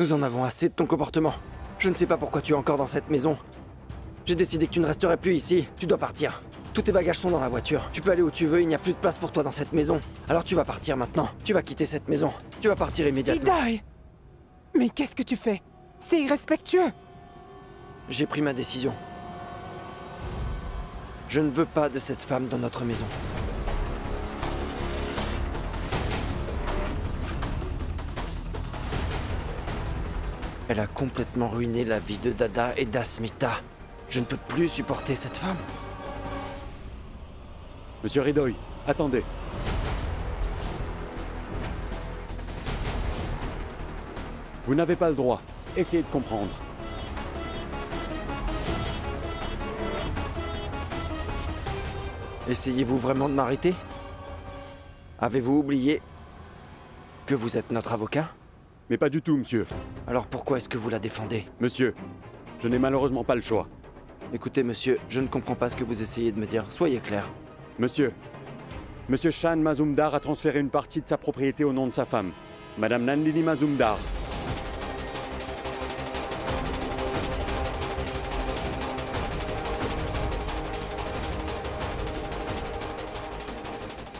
Nous en avons assez de ton comportement. Je ne sais pas pourquoi tu es encore dans cette maison. J'ai décidé que tu ne resterais plus ici. Tu dois partir. Tous tes bagages sont dans la voiture. Tu peux aller où tu veux, il n'y a plus de place pour toi dans cette maison. Alors tu vas partir maintenant. Tu vas quitter cette maison. Tu vas partir immédiatement. Hidoy! Mais qu'est-ce que tu fais? C'est irrespectueux! J'ai pris ma décision. Je ne veux pas de cette femme dans notre maison. Elle a complètement ruiné la vie de Dada et d'Asmita. Je ne peux plus supporter cette femme. Monsieur Hidoy, attendez. Vous n'avez pas le droit. Essayez de comprendre. Essayez-vous vraiment de m'arrêter? Avez-vous oublié que vous êtes notre avocat? Mais pas du tout, monsieur. Alors pourquoi est-ce que vous la défendez? Monsieur, je n'ai malheureusement pas le choix. Écoutez, monsieur, je ne comprends pas ce que vous essayez de me dire. Soyez clair. Monsieur Shan Mazumdar a transféré une partie de sa propriété au nom de sa femme, Madame Nandini Mazumdar.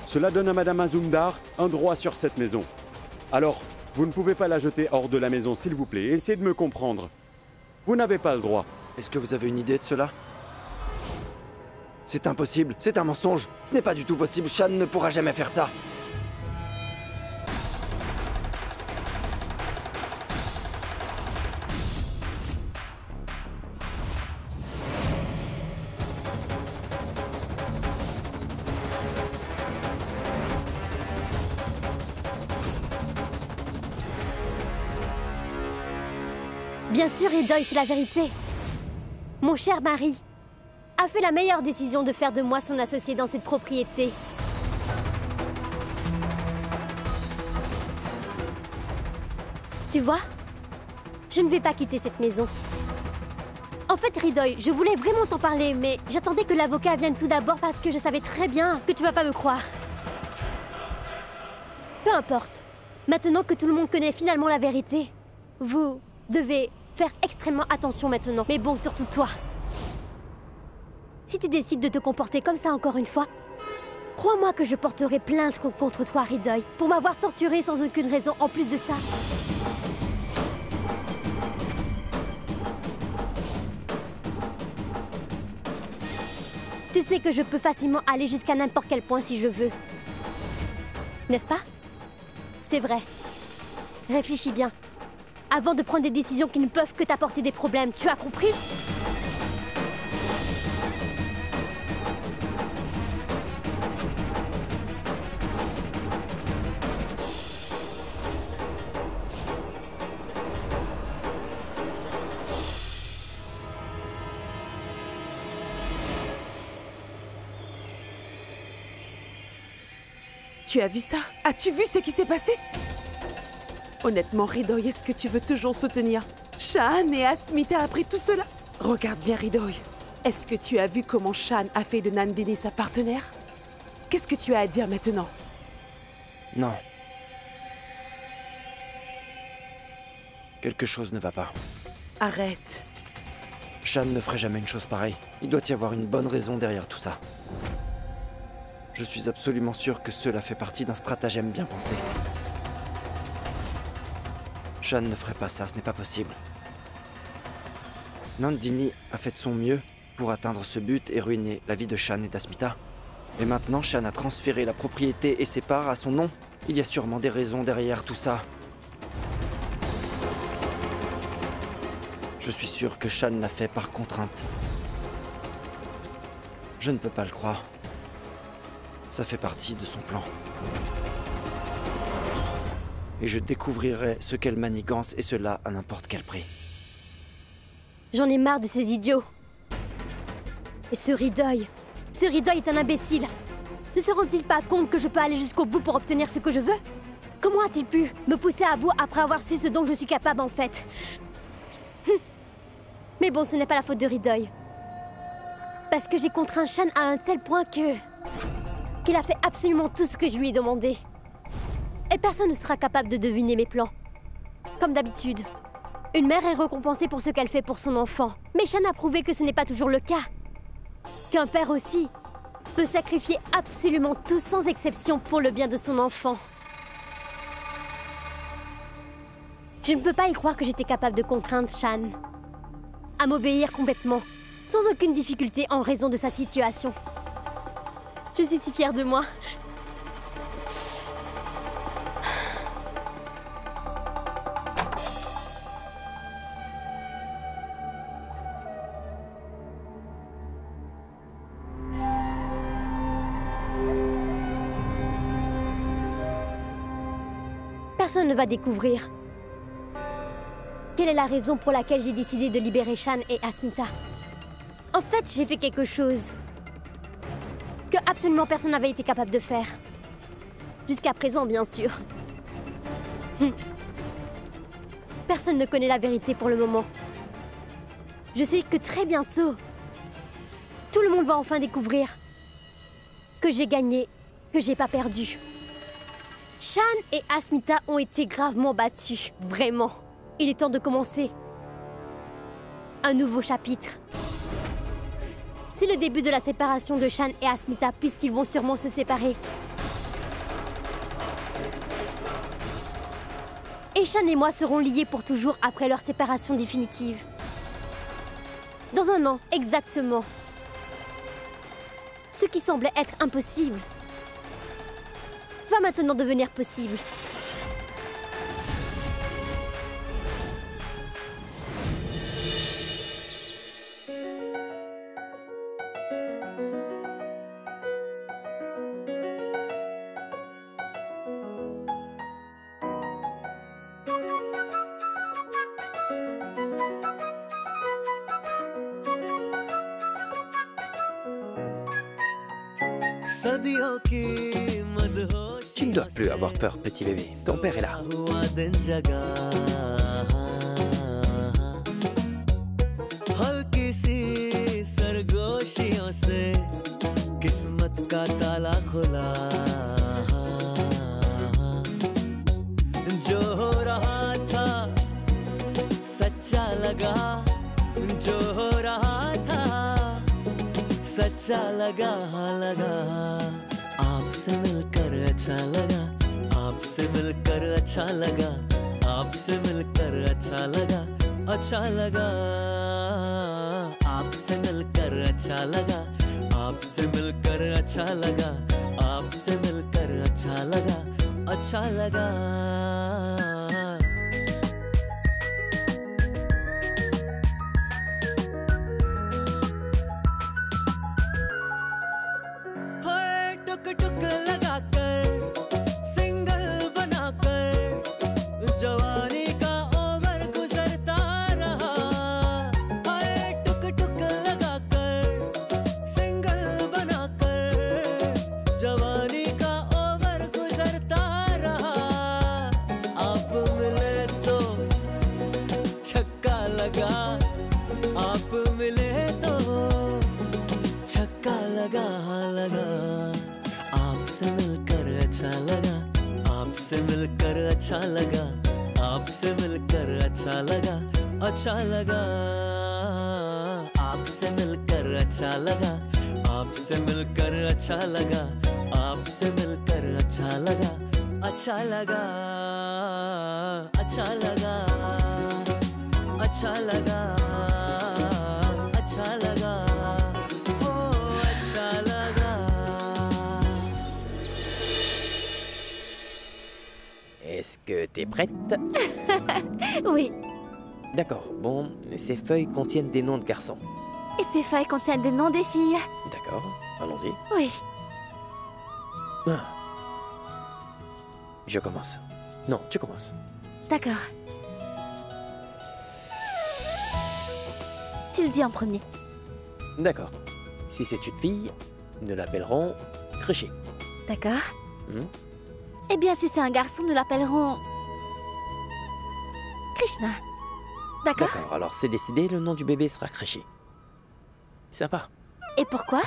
Cela donne à Madame Mazumdar un droit sur cette maison. Alors, vous ne pouvez pas la jeter hors de la maison, s'il vous plaît. Essayez de me comprendre. Vous n'avez pas le droit. Est-ce que vous avez une idée de cela? C'est impossible, c'est un mensonge. Ce n'est pas du tout possible, Shan ne pourra jamais faire ça. Bien sûr, Hidoy, c'est la vérité. Mon cher mari a fait la meilleure décision de faire de moi son associé dans cette propriété. Tu vois, je ne vais pas quitter cette maison. En fait, Hidoy, je voulais vraiment t'en parler, mais j'attendais que l'avocat vienne tout d'abord parce que je savais très bien que tu vas pas me croire. Peu importe. Maintenant que tout le monde connaît finalement la vérité, vous devez faire extrêmement attention maintenant. Mais bon, surtout toi. Si tu décides de te comporter comme ça encore une fois, crois-moi que je porterai plainte contre toi, Hidoy, pour m'avoir torturé sans aucune raison en plus de ça. Tu sais que je peux facilement aller jusqu'à n'importe quel point si je veux. N'est-ce pas? C'est vrai. Réfléchis bien. Avant de prendre des décisions qui ne peuvent que t'apporter des problèmes, tu as compris? Tu as vu ça? As-tu vu ce qui s'est passé? Honnêtement, Hidoy, est-ce que tu veux toujours soutenir Shan et Asmita après tout cela? Regarde bien, Hidoy. Est-ce que tu as vu comment Shan a fait de Nandini sa partenaire? Qu'est-ce que tu as à dire maintenant? Non. Quelque chose ne va pas. Arrête. Shan ne ferait jamais une chose pareille. Il doit y avoir une bonne raison derrière tout ça. Je suis absolument sûr que cela fait partie d'un stratagème bien pensé. Shan ne ferait pas ça, ce n'est pas possible. Nandini a fait de son mieux pour atteindre ce but et ruiner la vie de Shan et d'Asmita. Et maintenant, Shan a transféré la propriété et ses parts à son nom. Il y a sûrement des raisons derrière tout ça. Je suis sûr que Shan l'a fait par contrainte. Je ne peux pas le croire. Ça fait partie de son plan. Et je découvrirai ce qu'elle manigance, et cela à n'importe quel prix. J'en ai marre de ces idiots. Et ce Hidoy est un imbécile. Ne se rend-il pas compte que je peux aller jusqu'au bout pour obtenir ce que je veux? Comment a-t-il pu me pousser à bout après avoir su ce dont je suis capable en fait? Mais bon, ce n'est pas la faute de Hidoy. Parce que j'ai contraint Shan à un tel point qu'il a fait absolument tout ce que je lui ai demandé. Et personne ne sera capable de deviner mes plans. Comme d'habitude. Une mère est récompensée pour ce qu'elle fait pour son enfant. Mais Shan a prouvé que ce n'est pas toujours le cas. Qu'un père aussi peut sacrifier absolument tout sans exception pour le bien de son enfant. Je ne peux pas y croire que j'étais capable de contraindre Shan à m'obéir complètement, sans aucune difficulté en raison de sa situation. Je suis si fière de moi. Personne ne va découvrir quelle est la raison pour laquelle j'ai décidé de libérer Shan et Asmita. En fait, j'ai fait quelque chose que absolument personne n'avait été capable de faire. Jusqu'à présent, bien sûr. Personne ne connaît la vérité pour le moment. Je sais que très bientôt, tout le monde va enfin découvrir que j'ai gagné, que j'ai pas perdu. Shan et Asmita ont été gravement battus, vraiment. Il est temps de commencer un nouveau chapitre. C'est le début de la séparation de Shan et Asmita, puisqu'ils vont sûrement se séparer. Et Shan et moi serons liés pour toujours après leur séparation définitive. Dans un an, exactement. Ce qui semblait être impossible va maintenant devenir possible. Tu ne dois plus avoir peur, petit bébé. Ton père est là. सच्चा लगा लगा आपसे मिलकर अच्छा लगा आपसे मिलकर अच्छा लगा आपसे मिलकर अच्छा लगा अच्छा लगा आपसे मिलकर अच्छा लगा आपसे मिलकर अच्छा लगा आपसे मिलकर अच्छा लगा अच्छा लगा अच्छा लगा आपसे मिलकर अच्छा लगा अच्छा लगा आपसे मिलकर अच्छा लगा आपसे मिलकर अच्छा लगा आपसे मिलकर अच्छा लगा अच्छा लगा अच्छा लगा अच्छा लगा अच्छा लगा ओ अच्छा लगा Est-ce que t'es prête? Oui. D'accord, bon, ces feuilles contiennent des noms de garçons. Et ces feuilles contiennent des noms des filles. D'accord, allons-y. Oui. Je commence. Non, tu commences. D'accord. Tu le dis en premier. D'accord. Si c'est une fille, nous l'appellerons Krishi. D'accord. Eh bien, si c'est un garçon, nous l'appellerons Krishna. D'accord. D'accord, alors c'est décidé, le nom du bébé sera Krishi. Sympa. Et pourquoi?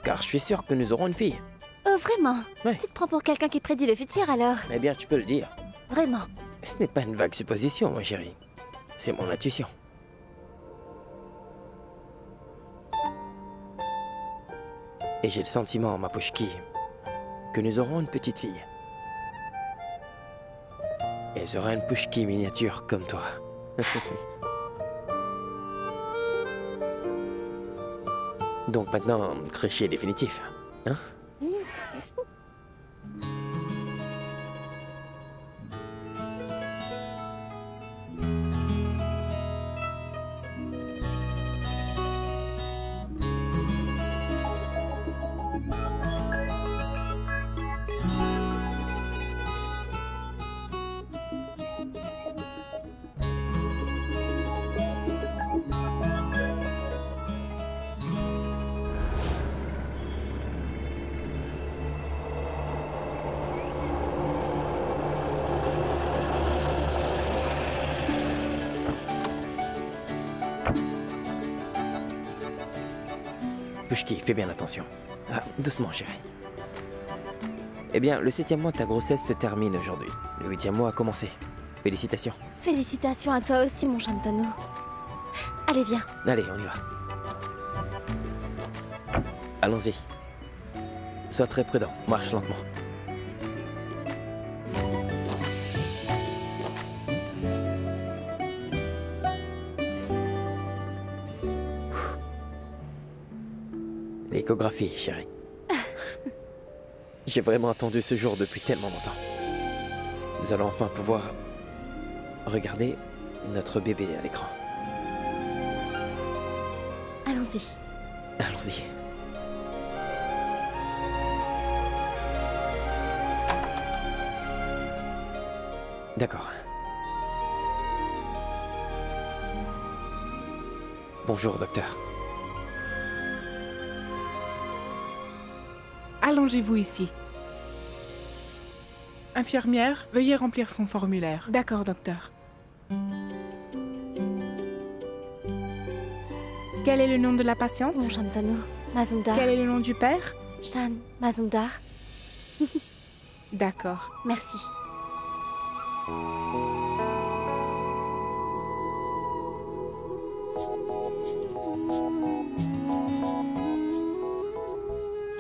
Car je suis sûr que nous aurons une fille. Oh, vraiment? Ouais. Tu te prends pour quelqu'un qui prédit le futur, alors? Eh bien, tu peux le dire. Vraiment? Ce n'est pas une vague supposition, ma chérie. C'est mon intuition. Et j'ai le sentiment, ma Pouchki, que nous aurons une petite fille. Et elle sera une Pouchki miniature comme toi. Donc maintenant, créché définitif, hein? Pouchki, fais bien attention. Ah, doucement, chérie. Eh bien, le 7e mois de ta grossesse se termine aujourd'hui. Le 8e mois a commencé. Félicitations. Félicitations à toi aussi, mon Shantanu. Allez, viens. Allez, on y va. Allons-y. Sois très prudent, marche lentement. L'échographie, chérie. J'ai vraiment attendu ce jour depuis tellement longtemps. Nous allons enfin pouvoir regarder notre bébé à l'écran. Allons-y. Allons-y. D'accord. Bonjour, docteur. Allongez-vous ici. Infirmière, veuillez remplir son formulaire. D'accord, docteur. Quel est le nom de la patiente? Mon Shantanu, Mazumdar. Quel est le nom du père? Shan, Mazumdar. D'accord. Merci.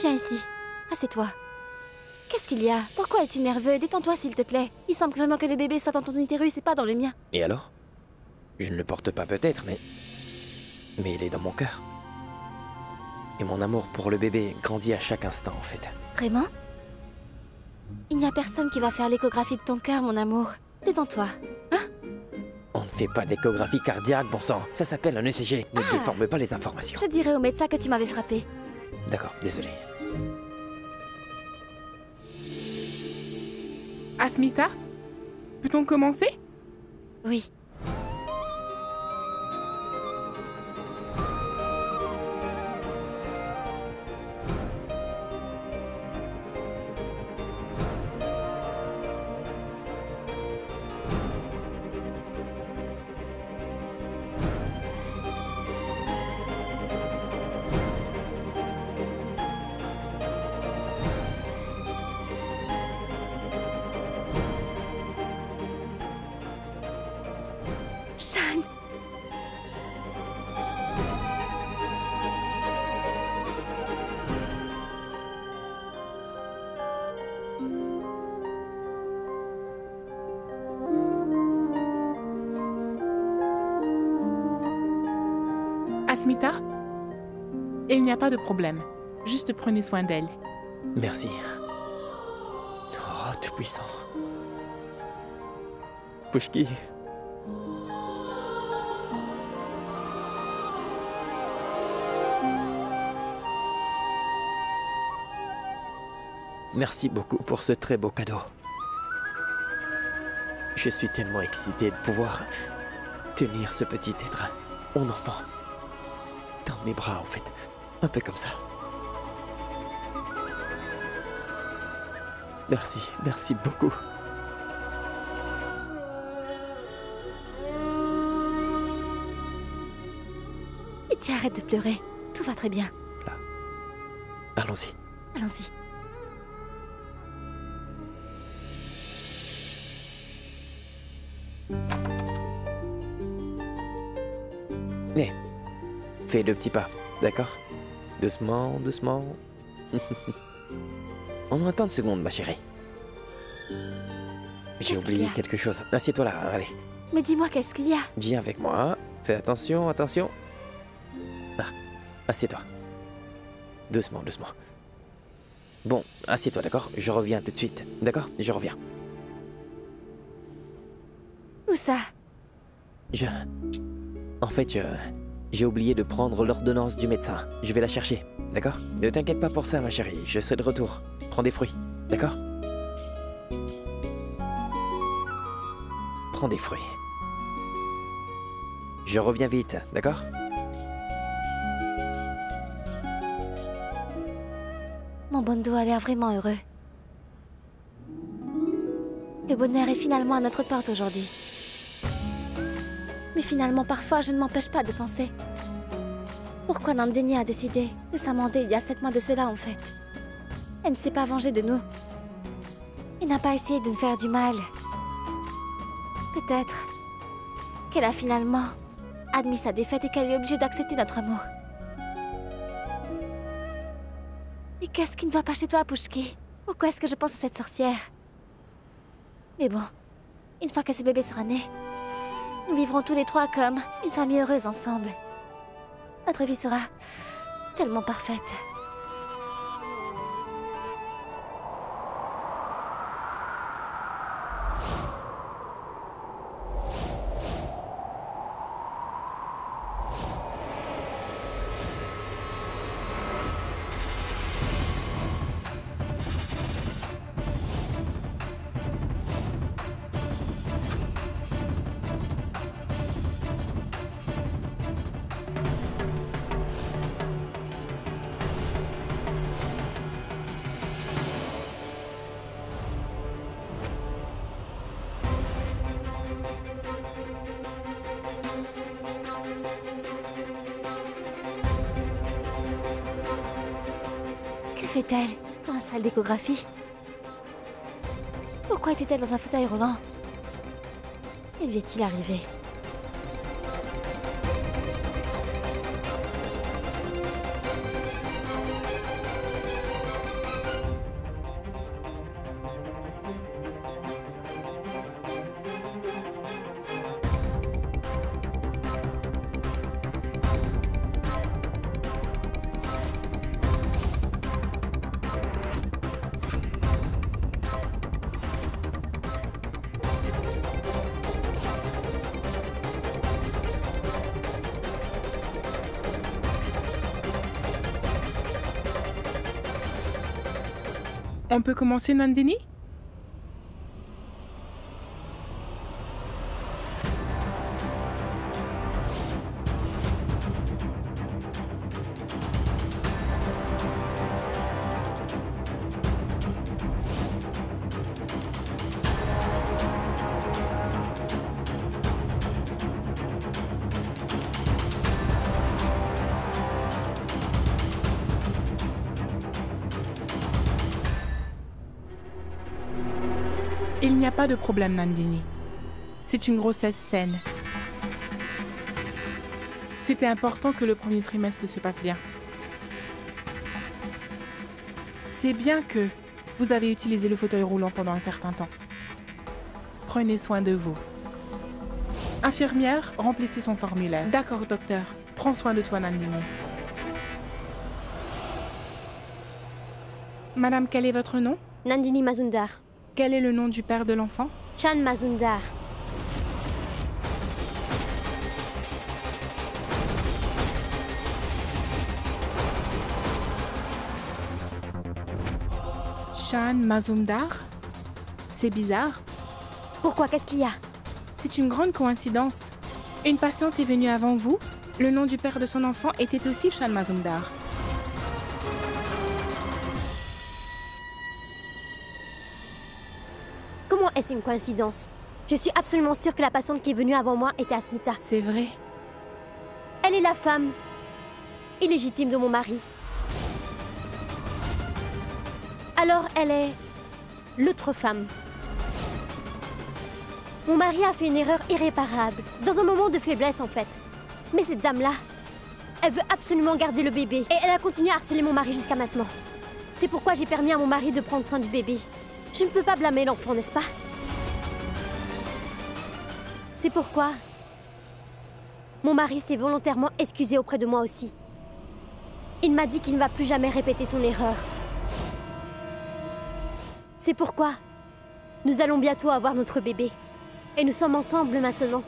Viens ici. Assieds-toi. Qu'est-ce qu'il y a? Pourquoi es-tu nerveux? Détends-toi, s'il te plaît. Il semble vraiment que le bébé soit dans ton utérus et pas dans le mien. Et alors? Je ne le porte pas peut-être, mais il est dans mon cœur. Et mon amour pour le bébé grandit à chaque instant, en fait. Vraiment? Il n'y a personne qui va faire l'échographie de ton cœur, mon amour. Détends-toi. Hein? On ne fait pas d'échographie cardiaque, bon sang. Ça s'appelle un ECG. Ne déforme pas les informations. Je dirai au médecin que tu m'avais frappé. D'accord, désolé. Asmita? Peut-on commencer? Oui. Shan! Asmita? Il n'y a pas de problème. Juste prenez soin d'elle. Merci. Oh, tout puissant. Pouchki. Merci beaucoup pour ce très beau cadeau. Je suis tellement excité de pouvoir tenir ce petit être, mon enfant, dans mes bras, en fait. Un peu comme ça. Merci, merci beaucoup. Iti, arrête de pleurer. Tout va très bien. Là. Allons-y. Allons-y. Fais le petit pas, d'accord? Doucement, doucement. On a temps de secondes, ma chérie. J'ai Qu'est-ce qu'il y oublié a? quelque chose. Assieds-toi là, allez. Mais dis-moi, qu'est-ce qu'il y a? Viens avec moi. Fais attention, attention. Ah, assieds-toi. Doucement, doucement. Bon, assieds-toi, d'accord? Je reviens tout de suite. D'accord? Je reviens. Où ça? En fait, j'ai oublié de prendre l'ordonnance du médecin. Je vais la chercher, d'accord? Ne t'inquiète pas pour ça, ma chérie. Je serai de retour. Prends des fruits, d'accord? Prends des fruits. Je reviens vite, d'accord? Mon Bondo a l'air vraiment heureux. Le bonheur est finalement à notre porte aujourd'hui. Mais finalement, parfois, je ne m'empêche pas de penser. Pourquoi Nandini a décidé de s'amender il y a 7 mois de cela, en fait? Elle ne s'est pas vengée de nous. Elle n'a pas essayé de nous faire du mal. Peut-être qu'elle a finalement admis sa défaite et qu'elle est obligée d'accepter notre amour. Et qu'est-ce qui ne va pas chez toi, Pushki? Pourquoi est-ce que je pense à cette sorcière? Mais bon, une fois que ce bébé sera né, nous vivrons tous les trois comme une famille heureuse ensemble. Notre vie sera tellement parfaite. Que fait-elle dans la salle d'échographie? Pourquoi était-elle dans un fauteuil roulant? Que lui est-il arrivé? On peut commencer, Nandini? Il n'y a pas de problème, Nandini. C'est une grossesse saine. C'était important que le premier trimestre se passe bien. C'est bien que vous avez utilisé le fauteuil roulant pendant un certain temps. Prenez soin de vous. Infirmière, remplissez son formulaire. D'accord, docteur. Prends soin de toi, Nandini. Madame, quel est votre nom? Nandini Mazumdar. Quel est le nom du père de l'enfant? Chan Mazumdar. Chan Mazumdar? C'est bizarre. Pourquoi? Qu'est-ce qu'il y a? C'est une grande coïncidence. Une patiente est venue avant vous. Le nom du père de son enfant était aussi Chan Mazumdar. Comment est-ce une coïncidence? Je suis absolument sûre que la patiente qui est venue avant moi était Asmita. C'est vrai. Elle est la femme illégitime de mon mari. Alors elle est l'autre femme. Mon mari a fait une erreur irréparable, dans un moment de faiblesse en fait. Mais cette dame-là, Elle veut absolument garder le bébé. Et elle a continué à harceler mon mari jusqu'à maintenant. C'est pourquoi j'ai permis à mon mari de prendre soin du bébé. Je ne peux pas blâmer l'enfant, n'est-ce pas? C'est pourquoi mon mari s'est volontairement excusé auprès de moi aussi. Il m'a dit qu'il ne va plus jamais répéter son erreur. C'est pourquoi nous allons bientôt avoir notre bébé. Et nous sommes ensemble maintenant.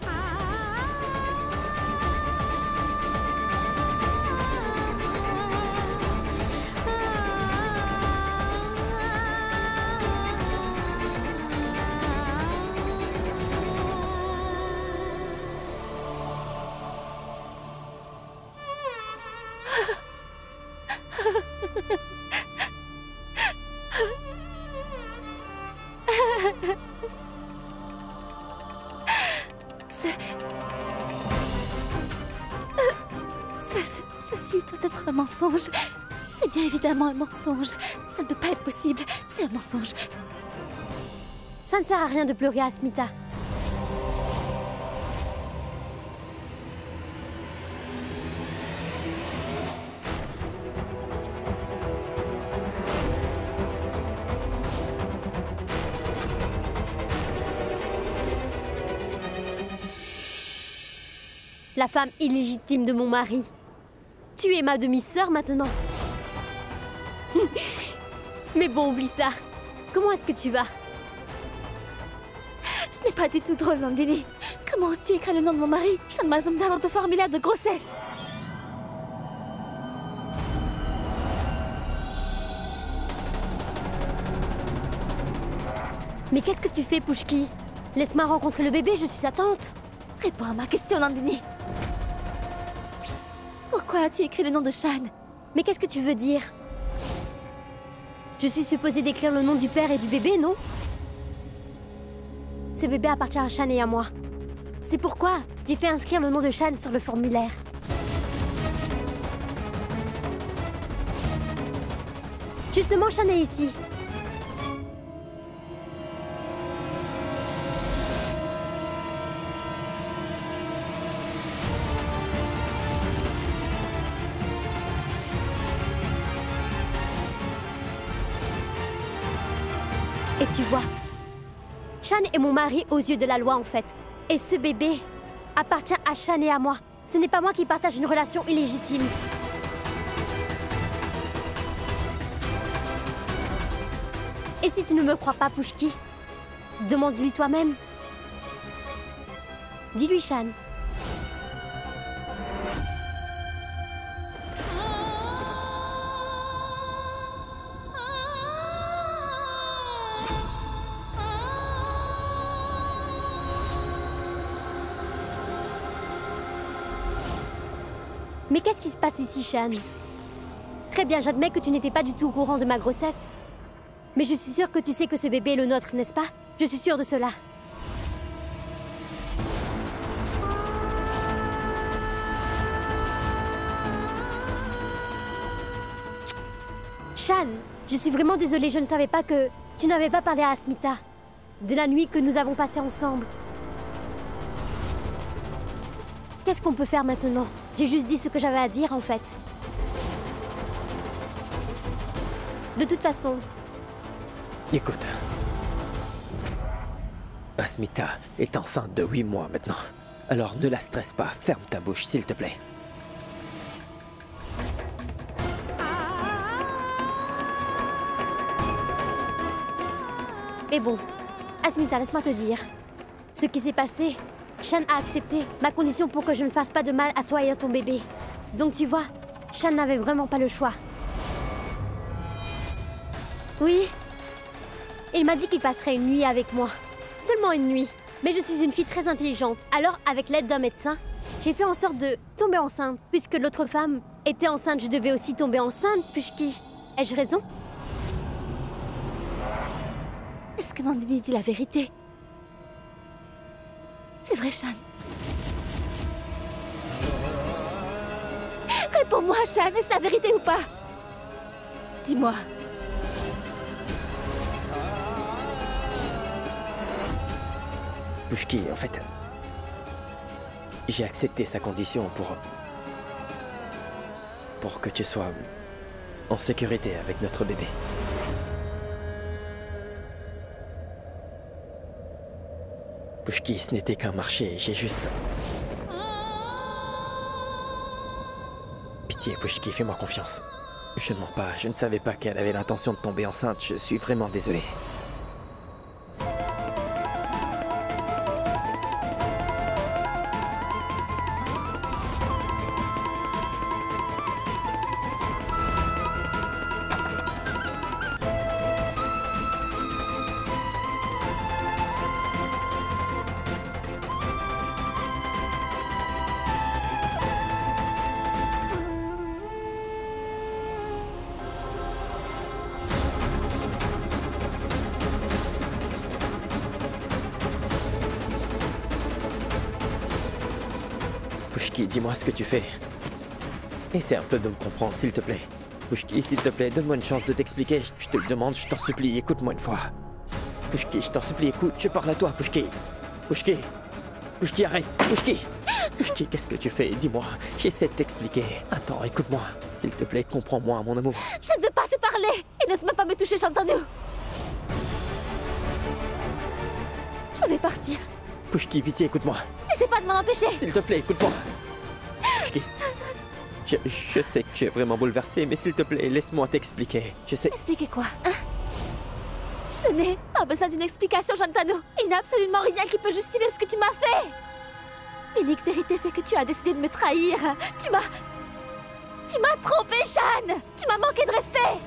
Ceci doit être un mensonge. C'est bien évidemment un mensonge. Ça ne peut pas être possible. C'est un mensonge. Ça ne sert à rien de pleurer, Asmita. La femme illégitime de mon mari. Tu es ma demi-sœur maintenant. Mais bon, oublie ça. Comment est-ce que tu vas? Ce n'est pas du tout drôle, Nandini. Comment oses-tu écrire le nom de mon mari, Shan Mazumdar, dans ton formulaire de grossesse? Mais qu'est-ce que tu fais, Pushki? Laisse-moi rencontrer le bébé, je suis sa tante. Réponds à ma question, Nandini. Pourquoi as-tu écrit le nom de Shan? Mais qu'est-ce que tu veux dire? Je suis supposée d'écrire le nom du père et du bébé, non? Ce bébé appartient à Shan et à moi. C'est pourquoi j'ai fait inscrire le nom de Shan sur le formulaire. Justement, Shan est ici. Et tu vois, Shan est mon mari aux yeux de la loi en fait. Et ce bébé appartient à Shan et à moi. Ce n'est pas moi qui partage une relation illégitime. Et si tu ne me crois pas, Pushki, demande-lui toi-même. Dis-lui, Shan. Mais qu'est-ce qui se passe ici, Shan? Très bien, j'admets que tu n'étais pas du tout au courant de ma grossesse. Mais je suis sûre que tu sais que ce bébé est le nôtre, n'est-ce pas? Je suis sûre de cela. Shan, je suis vraiment désolée, je ne savais pas que tu n'avais pas parlé à Asmita. De la nuit que nous avons passée ensemble. Qu'est-ce qu'on peut faire maintenant? J'ai juste dit ce que j'avais à dire, en fait. De toute façon... Écoute. Asmita est enceinte de 8 mois maintenant. Alors ne la stresse pas. Ferme ta bouche, s'il te plaît. Mais bon, Asmita, laisse-moi te dire. Ce qui s'est passé... Shan a accepté ma condition pour que je ne fasse pas de mal à toi et à ton bébé. Donc tu vois, Shan n'avait vraiment pas le choix. Oui. Il m'a dit qu'il passerait une nuit avec moi. Seulement une nuit. Mais je suis une fille très intelligente. Alors, avec l'aide d'un médecin, j'ai fait en sorte de tomber enceinte. Puisque l'autre femme était enceinte, je devais aussi tomber enceinte, Pushki. Ai-je raison? Est-ce que Nandini dit la vérité? C'est vrai, Shan. Réponds-moi, Shan, est-ce la vérité ou pas? Dis-moi. Pushki, en fait... J'ai accepté sa condition pour que tu sois en sécurité avec notre bébé. Pushki, ce n'était qu'un marché, j'ai juste... Pitié, Pushki, fais-moi confiance. Je ne mens pas, je ne savais pas qu'elle avait l'intention de tomber enceinte, je suis vraiment désolé. Pushki, dis-moi ce que tu fais. Essaie un peu de me comprendre, s'il te plaît. Pushki, s'il te plaît, donne-moi une chance de t'expliquer. Je te le demande, je t'en supplie, écoute-moi une fois. Pushki, je t'en supplie, écoute, je parle à toi, Pushki. Pushki. Pushki, arrête. Pushki. Pushki, qu'est-ce que tu fais? Dis-moi. J'essaie de t'expliquer. Attends, écoute-moi. S'il te plaît, comprends-moi, mon amour. Je ne veux pas te parler. Et n'ose même pas me toucher, j'entends-nous. Je vais partir. Pushki, pitié, écoute-moi. N'essaie pas de m'en empêcher. S'il te plaît, écoute-moi. Pushki. Je sais que tu es vraiment bouleversé, mais s'il te plaît, laisse-moi t'expliquer. Je sais... Expliquer quoi, hein? Je n'ai pas besoin d'une explication, Shantanu. Il n'y a absolument rien qui peut justifier ce que tu m'as fait. L'unique vérité, c'est que tu as décidé de me trahir. Tu m'as trompé, Shan. Tu m'as manqué de respect.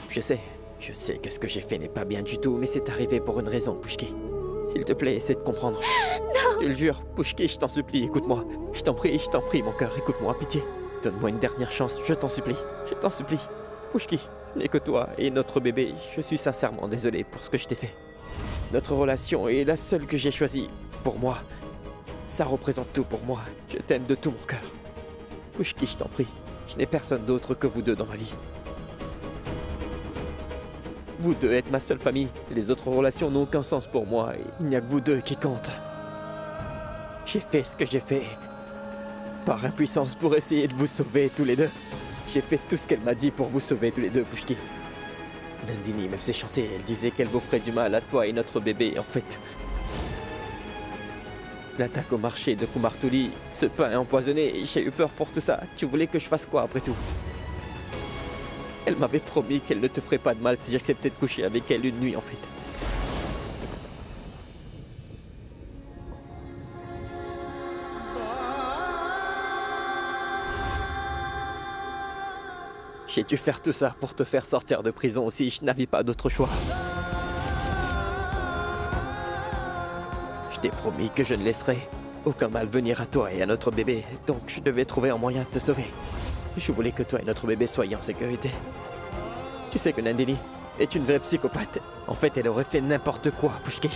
Je sais que ce que j'ai fait n'est pas bien du tout, mais c'est arrivé pour une raison, Pushki. S'il te plaît, essaie de comprendre. Non. Je te le jure, Pushki, je t'en supplie, écoute-moi. Je t'en prie, mon cœur, écoute-moi, pitié. Donne-moi une dernière chance, je t'en supplie. Je t'en supplie. Pushki, je n'ai que toi et notre bébé. Je suis sincèrement désolé pour ce que je t'ai fait. Notre relation est la seule que j'ai choisie. Pour moi, ça représente tout pour moi. Je t'aime de tout mon cœur. Pushki, je t'en prie. Je n'ai personne d'autre que vous deux dans ma vie. Vous deux êtes ma seule famille. Les autres relations n'ont aucun sens pour moi et il n'y a que vous deux qui comptent. J'ai fait ce que j'ai fait. Par impuissance pour essayer de vous sauver tous les deux. J'ai fait tout ce qu'elle m'a dit pour vous sauver tous les deux, Pushki. Nandini me faisait chanter. Elle disait qu'elle vous ferait du mal à toi et notre bébé. En fait, l'attaque au marché de Kumartuli, ce pain est empoisonné. J'ai eu peur pour tout ça. Tu voulais que je fasse quoi après tout? Elle m'avait promis qu'elle ne te ferait pas de mal si j'acceptais de coucher avec elle une nuit, en fait. J'ai dû faire tout ça pour te faire sortir de prison aussi, je n'avais pas d'autre choix. Je t'ai promis que je ne laisserais aucun mal venir à toi et à notre bébé, donc je devais trouver un moyen de te sauver. Je voulais que toi et notre bébé soyez en sécurité. Tu sais que Nandini est une vraie psychopathe. En fait, elle aurait fait n'importe quoi, Pushki.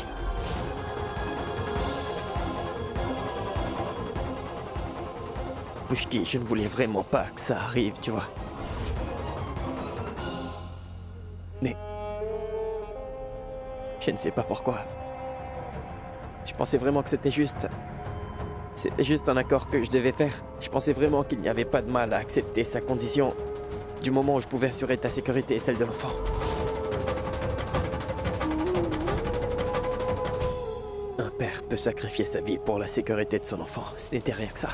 Pushki, je ne voulais vraiment pas que ça arrive, tu vois. Mais... je ne sais pas pourquoi. Je pensais vraiment que c'était juste... c'était juste un accord que je devais faire. Je pensais vraiment qu'il n'y avait pas de mal à accepter sa condition, du moment où je pouvais assurer ta sécurité et celle de l'enfant. Un père peut sacrifier sa vie pour la sécurité de son enfant. Ce n'était rien que ça.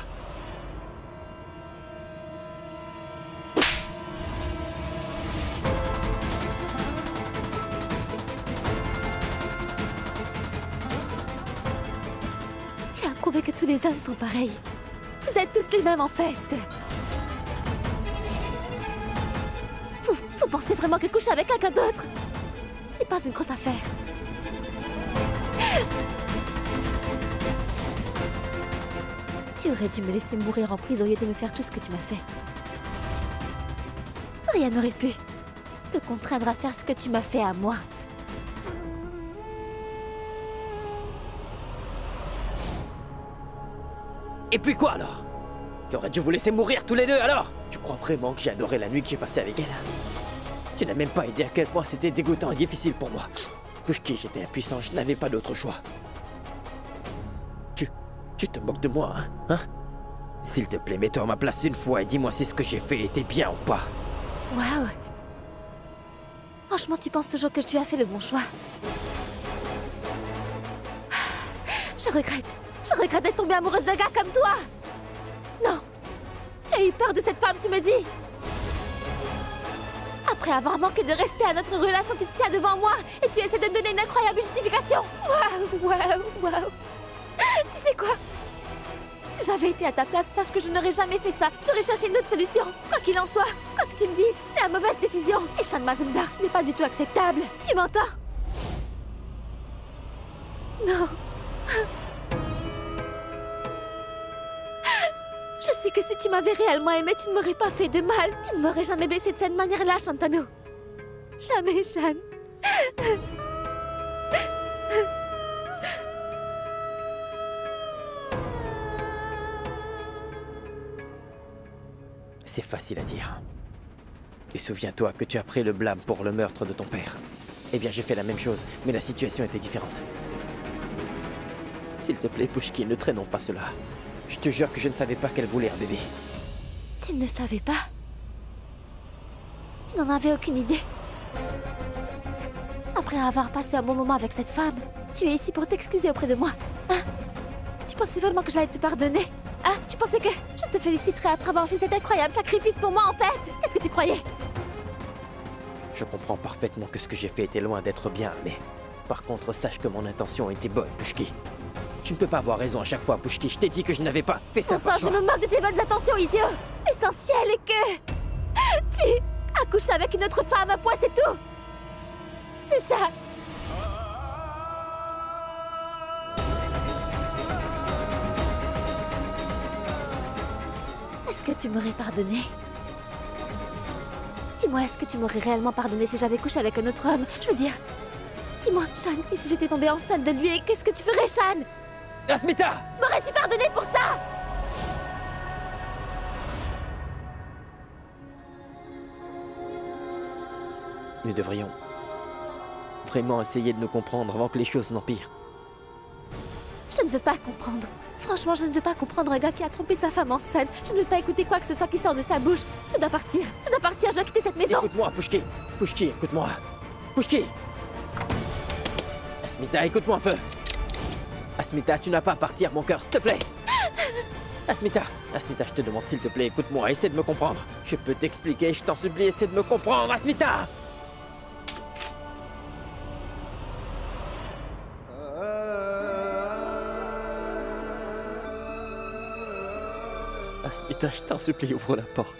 Tu as prouvé que tous les hommes sont pareils. Vous êtes tous les mêmes en fait. Vous pensez vraiment que coucher avec quelqu'un d'autre n'est pas une grosse affaire? Tu aurais dû me laisser mourir en prison au lieu de me faire tout ce que tu m'as fait. Rien n'aurait pu te contraindre à faire ce que tu m'as fait à moi. Et puis quoi alors? J'aurais dû vous laisser mourir tous les deux alors? Tu crois vraiment que j'ai adoré la nuit que j'ai passée avec elle? Tu n'as même pas idée à quel point c'était dégoûtant et difficile pour moi. Pushki, j'étais impuissant, je n'avais pas d'autre choix. Tu te moques de moi, hein? S'il te plaît, mets-toi à ma place une fois et dis-moi si ce que j'ai fait était bien ou pas. Waouh. Franchement, tu penses toujours que tu as fait le bon choix. Je regrette d'être tombée amoureuse d'un gars comme toi. Non, tu as eu peur de cette femme, tu me dis. Après avoir manqué de respect à notre relation, tu te tiens devant moi et tu essaies de me donner une incroyable justification. Waouh. Tu sais quoi? Si j'avais été à ta place, sache que je n'aurais jamais fait ça. J'aurais cherché une autre solution. Quoi qu'il en soit, quoi que tu me dises, c'est la mauvaise décision. Et Shan Mazumdar, ce n'est pas du tout acceptable. Tu m'entends? Non. Je sais que si tu m'avais réellement aimé, tu ne m'aurais pas fait de mal. Tu ne m'aurais jamais blessé de cette manière-là, Shantanu. Jamais, Shan. C'est facile à dire. Et souviens-toi que tu as pris le blâme pour le meurtre de ton père. Eh bien, j'ai fait la même chose, mais la situation était différente. S'il te plaît, Pushki, ne traînons pas cela. Je te jure que je ne savais pas qu'elle voulait un bébé. Tu ne savais pas? Tu n'en avais aucune idée? Après avoir passé un bon moment avec cette femme, tu es ici pour t'excuser auprès de moi. Hein? Tu pensais vraiment que j'allais te pardonner? Hein? Tu pensais que je te féliciterais après avoir fait cet incroyable sacrifice pour moi, en fait? Qu'est-ce que tu croyais? Je comprends parfaitement que ce que j'ai fait était loin d'être bien, mais... Par contre, sache que mon intention était bonne, Pushki. Tu ne peux pas avoir raison à chaque fois, Pushki. Je t'ai dit que je n'avais pas fait ça Pour ça, par je choix. me moque de tes bonnes intentions, idiot. L'essentiel est que... tu accouches avec une autre femme à poids, c'est tout. C'est ça. Est-ce que tu m'aurais pardonné? Dis-moi, est-ce que tu m'aurais réellement pardonné si j'avais couché avec un autre homme? Je veux dire... Dis-moi, Shan, et si j'étais tombée enceinte de lui, qu'est-ce que tu ferais, Shan? Asmita! M'aurais-tu pardonné pour ça? Nous devrions vraiment essayer de nous comprendre avant que les choses n'empirent. Je ne veux pas comprendre. Franchement, je ne veux pas comprendre un gars qui a trompé sa femme enceinte. Je ne veux pas écouter quoi que ce soit qui sort de sa bouche. Je dois partir. Je dois quitter cette maison. Écoute-moi, Pushki. Pushki, écoute-moi. Pushki! Asmita, écoute-moi un peu. Asmita, tu n'as pas à partir, mon cœur, s'il te plaît. Asmita, je te demande, s'il te plaît, écoute-moi, essaie de me comprendre. Je peux t'expliquer, je t'en supplie, essaie de me comprendre, Asmita! Asmita, je t'en supplie, ouvre la porte.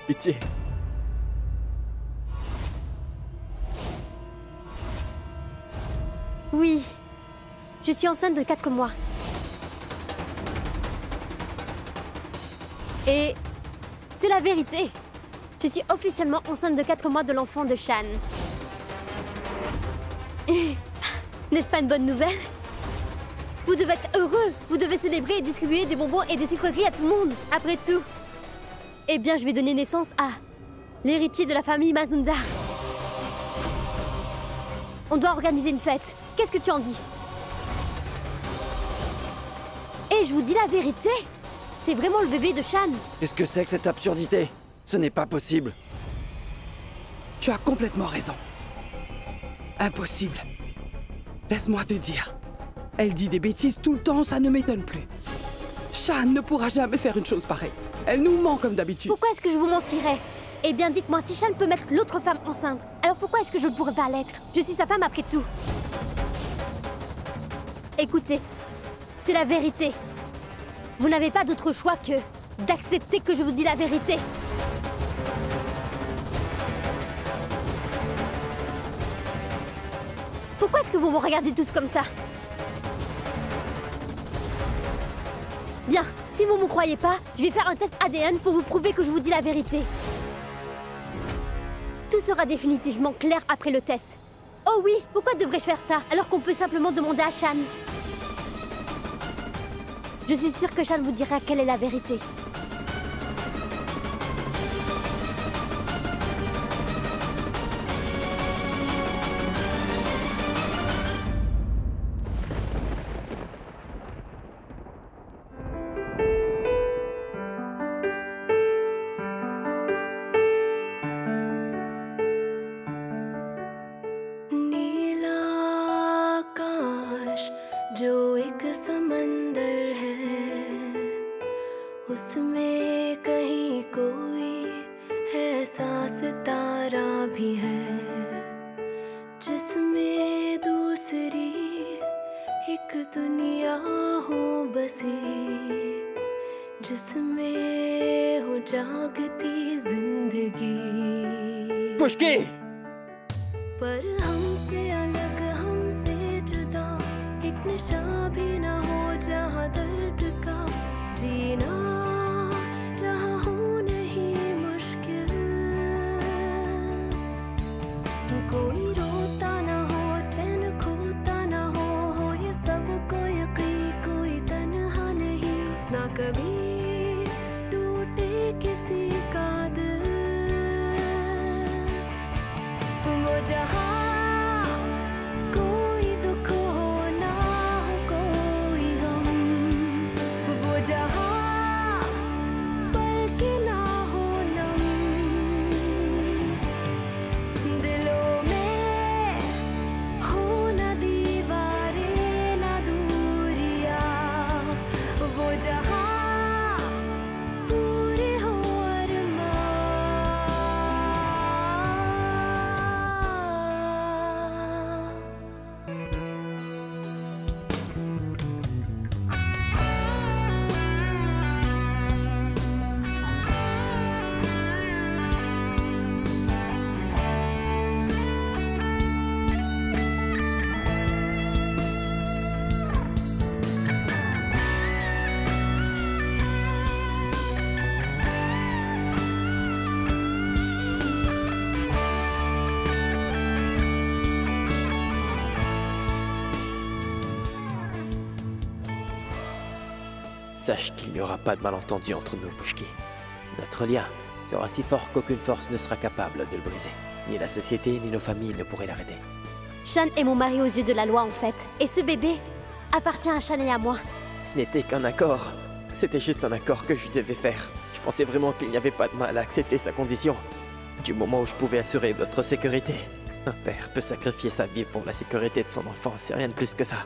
Pitié. Oui, je suis enceinte de 4 mois. Et c'est la vérité. Je suis officiellement enceinte de 4 mois de l'enfant de Shan. Et... n'est-ce pas une bonne nouvelle? Vous devez être heureux. Vous devez célébrer et distribuer des bonbons et des sucreries à tout le monde. Après tout, eh bien, je vais donner naissance à l'héritier de la famille Mazumdar. On doit organiser une fête. Qu'est-ce que tu en dis? Et je vous dis la vérité, c'est vraiment le bébé de Shan. Qu'est-ce que c'est que cette absurdité? Ce n'est pas possible. Tu as complètement raison. Impossible. Laisse-moi te dire. Elle dit des bêtises tout le temps, ça ne m'étonne plus. Shan ne pourra jamais faire une chose pareille. Elle nous ment comme d'habitude. Pourquoi est-ce que je vous mentirais? Eh bien, dites-moi, si Shan peut mettre l'autre femme enceinte, alors pourquoi est-ce que je ne pourrais pas l'être? Je suis sa femme après tout. Écoutez, c'est la vérité. Vous n'avez pas d'autre choix que d'accepter que je vous dis la vérité. Pourquoi est-ce que vous me regardez tous comme ça? Bien, si vous ne me croyez pas, je vais faire un test ADN pour vous prouver que je vous dis la vérité. Tout sera définitivement clair après le test. Oh oui, pourquoi devrais-je faire ça alors qu'on peut simplement demander à Shan? Je suis sûre que Shan vous dira quelle est la vérité. जागती जिंदगी Pushki! पर हमसे अलग हमसे जुदा एक नशा भी ना हो जहाँ दर्द का जीना जहाँ हो नहीं मुश्किल कोई रोता ना हो चैन खोता ना हो ये सब को यकीन कोई तन्हा नहीं ना कभी टूटे किसी का दिल वो जहाँ कोई दुख हो ना हो कोई गम वो जहाँ पल के ना हो नम दिलों में हो ना दीवारें ना दूरियां वो जहाँ पूरे हो अरमान Sache qu'il n'y aura pas de malentendu entre nous, Pushki. Notre lien sera si fort qu'aucune force ne sera capable de le briser. Ni la société, ni nos familles ne pourraient l'arrêter. Shan est mon mari aux yeux de la loi en fait. Et ce bébé appartient à Shan et à moi. Ce n'était qu'un accord. C'était juste un accord que je devais faire. Je pensais vraiment qu'il n'y avait pas de mal à accepter sa condition. Du moment où je pouvais assurer votre sécurité. Un père peut sacrifier sa vie pour la sécurité de son enfant, c'est rien de plus que ça.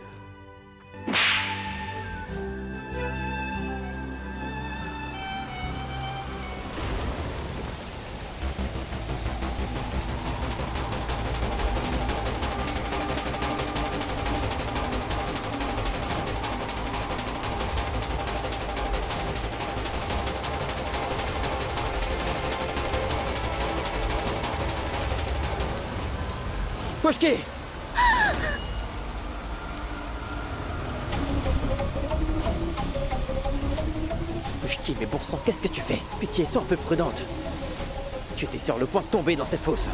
Pushki! Pushki, mais bon sang, qu'est-ce que tu fais? Pitié, sois un peu prudente. Tu étais sur le point de tomber dans cette fosse.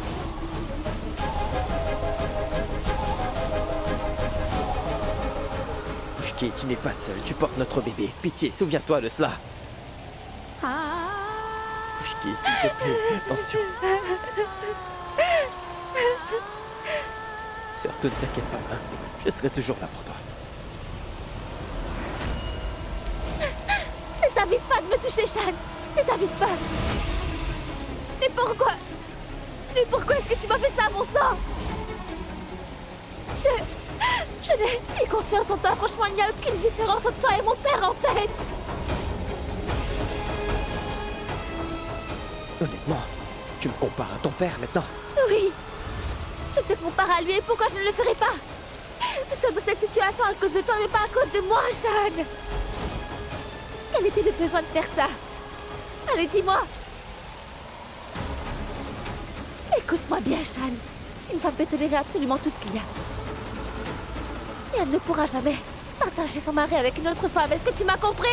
Pushki, tu n'es pas seule, tu portes notre bébé. Pitié, souviens-toi de cela. Pushki, s'il te plaît, fais attention. Surtout ne t'inquiète pas, hein. Je serai toujours là pour toi. Ne t'avise pas de me toucher, Shan. Ne t'avise pas. Mais pourquoi? Mais pourquoi est-ce que tu m'as fait ça, mon sang? Je n'ai plus confiance en toi. Franchement, il n'y a aucune différence entre toi et mon père, en fait. Honnêtement, tu me compares à ton père maintenant? Oui. Je te compare à lui et pourquoi je ne le ferai pas? Nous sommes dans cette situation à cause de toi, mais pas à cause de moi, Shan. Quel était le besoin de faire ça? Allez, dis-moi. Écoute-moi bien, Shan. Une femme peut tolérer absolument tout ce qu'il y a. Et elle ne pourra jamais partager son mari avec une autre femme. Est-ce que tu m'as compris?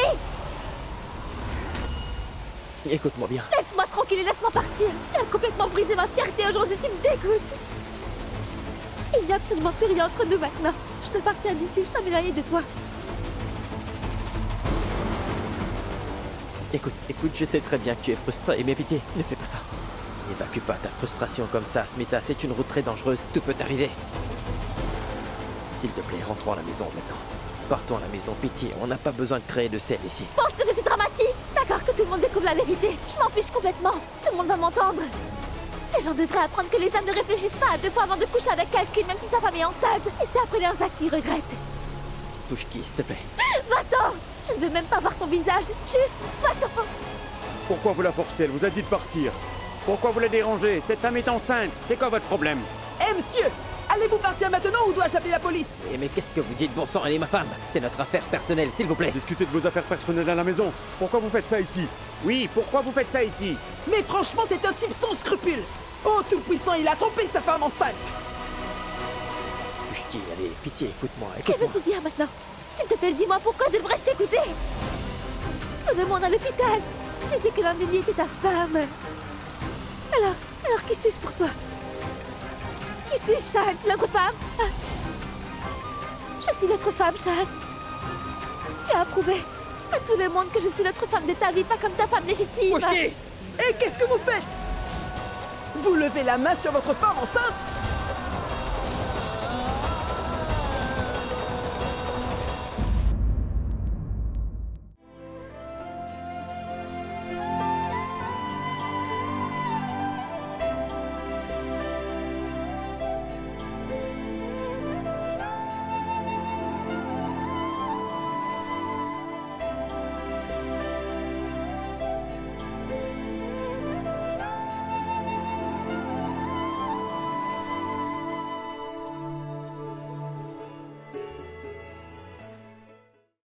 Écoute-moi bien. Laisse-moi tranquille et laisse-moi partir. Tu as complètement brisé ma fierté. Aujourd'hui, tu me dégoûtes. Il n'y a absolument plus rien entre nous maintenant. Je te partir d'ici, je t'ai de toi. Écoute, je sais très bien que tu es frustré, mais pitié, ne fais pas ça. N'évacue pas ta frustration comme ça, Smita, c'est une route très dangereuse, tout peut arriver. S'il te plaît, rentrons à la maison maintenant. Partons à la maison, pitié, on n'a pas besoin de créer de scène ici. Pense que je suis dramatique? D'accord, que tout le monde découvre la vérité. Je m'en fiche complètement. Tout le monde va m'entendre. Ces gens devraient apprendre que les hommes ne réfléchissent pas à 2 fois avant de coucher avec quelqu'un, même si sa femme est enceinte. Et c'est après leurs actes qu'ils regrettent. Pushki, s'il te plaît. Va-t'en! Je ne veux même pas voir ton visage. Juste, va-t'en! Pourquoi vous la forcez? Elle vous a dit de partir. Pourquoi vous la dérangez? Cette femme est enceinte. C'est quoi votre problème? Eh, monsieur! Allez Allez-vous partir maintenant ou dois-je appeler la police? Mais qu'est-ce que vous dites, bon sang, elle est ma femme. C'est notre affaire personnelle, s'il vous plaît. Discutez de vos affaires personnelles à la maison. Pourquoi vous faites ça ici? Oui, pourquoi vous faites ça ici? Mais franchement, c'est un type sans scrupules. Oh, tout-puissant, il a trompé sa femme enceinte. Pushki, allez, pitié, écoute-moi, Que écoute-moi. veux-tu dire maintenant? S'il te plaît, dis-moi pourquoi devrais-je t'écouter? Tout le monde à l'hôpital. Tu sais que Nandini était ta femme. Alors qui suis-je pour toi? Qui suis-je, Shan? L'autre femme? Ah. Je suis l'autre femme, Shan. Tu as prouvé à tout le monde que je suis l'autre femme de ta vie, pas comme ta femme légitime. Pushki! Et qu'est-ce que vous faites? Vous levez la main sur votre femme enceinte?